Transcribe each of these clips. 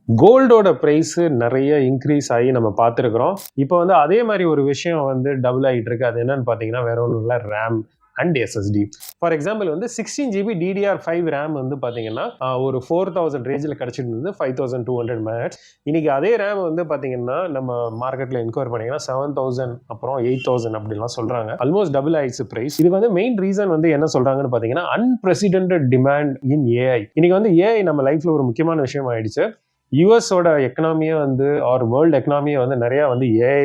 கோல்டோட price நிறைய increase ஆகி நம்ம பார்த்துருக்குறோம். இப்போ வந்து அதே மாதிரி ஒரு விஷயம் வந்து டபுள் ஆகிட்டு இருக்கு. அது என்னன்னு பார்த்தீங்கன்னா வேற ஒன்றும் இல்லை, RAM and SSD. For example வந்து 16 GB DDR5 ரேம் வந்து பார்த்தீங்கன்னா ஒரு 4000 ரேஞ்சில் கிடச்சிட்டு இருந்தது, 5200 மேட்ச். இன்னைக்கு அதே ரேம் வந்து பார்த்தீங்கன்னா நம்ம மார்க்கெட்டில் என்கொயர் பண்ணீங்கன்னா 7000 அப்புறம் 8000 அப்படிலாம் சொல்கிறாங்க. ஆல்மோஸ்ட் டபுள் ஆயிடுச்சு பிரைஸ். இது வந்து மெயின் ரீசன் வந்து என்ன சொல்கிறாங்கன்னு பார்த்தீங்கன்னா அன்பிரசிடென்டட் டிமாண்ட் இன் ஏஐ. இன்னைக்கு வந்து ஏஐ நம்ம லைஃப்ல ஒரு முக்கியமான விஷயம் ஆயிடுச்சு. யூஎஸோட எக்கனாமியே வந்து ஆர் வேர்ல்டு எக்கனாமியே வந்து நிறைய வந்து ஏஐ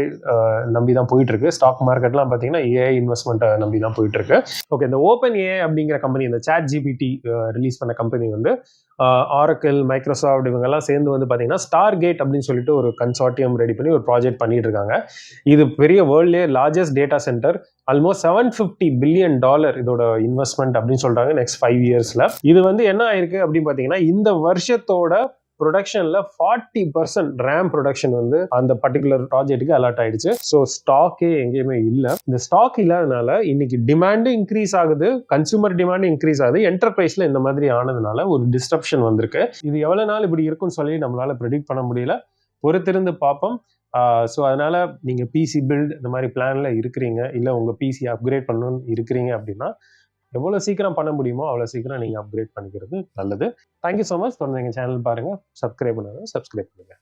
நம்பி தான் போயிட்டு இருக்கு. ஸ்டாக் மார்க்கெட்லாம் பார்த்தீங்கன்னா ஏஐ இன்வெஸ்ட்மெண்ட்டை நம்பி தான் போயிட்டு இருக்கு. ஓகே, இந்த ஓப்பன் ஏஐ அப்படிங்கிற கம்பெனி, இந்த சாட் ஜிபிடி ரிலீஸ் பண்ண கம்பெனி வந்து ஆரக்கிள், மைக்ரோசாஃப்ட் இவங்கெல்லாம் சேர்ந்து வந்து பார்த்தீங்கன்னா ஸ்டார் கேட் அப்படின்னு சொல்லிட்டு ஒரு கன்சார்டியம் ரெடி பண்ணி ஒரு ப்ராஜெக்ட் பண்ணிட்டு இருக்காங்க. இது பெரிய வேர்ல்ட்லேயே largest data center. Almost $750 billion இதோட இன்வெஸ்ட்மெண்ட் அப்படின்னு சொல்றாங்க நெக்ஸ்ட் 5 இயர்ஸ்ல. இது வந்து என்ன ஆயிருக்கு அப்படின்னு பார்த்தீங்கன்னா இந்த வருஷத்தோட ப்ரொடக்ஷன்ல 40% ரேம் ப்ரொடக்ஷன் வந்து அந்த பர்டிகுலர் ப்ராஜெக்ட்டுக்கு அலர்ட் ஆயிடுச்சு. ஸோ ஸ்டாக்கே எங்கேயுமே இல்லை. இந்த ஸ்டாக் இல்லாதனால இன்னைக்கு டிமாண்டும் இன்க்ரீஸ் ஆகுது, கன்சூமர் டிமாண்டும் இன்க்ரீஸ் ஆகுது. என்டர்பிரைஸ்ல இந்த மாதிரி ஆனதுனால ஒரு டிஸ்ட்ரப்ஷன் வந்திருக்கு. இது எவ்வளவு நாள் இப்படி இருக்குன்னு சொல்லி நம்மளால ப்ரெடிக்ட் பண்ண முடியல. பொறுத்திருந்து பார்ப்போம். ஸோ அதனால நீங்க பிசி பில்ட் இந்த மாதிரி பிளான்ல இருக்கிறீங்க, இல்லை உங்க பிசி அப்கிரேட் பண்ணணும்னு இருக்கிறீங்க அப்படின்னா எவ்வளோ சீக்கிரம் பண்ண முடியுமோ அவ்வளோ சீக்கிரம் நீங்கள் அப்கிரேட் பண்ணிக்கிறது நல்லது. Thank you so much. தொடர்ந்து எங்கள் சேனல் பாருங்கள். சப்ஸ்கிரைப் பண்ணுங்க.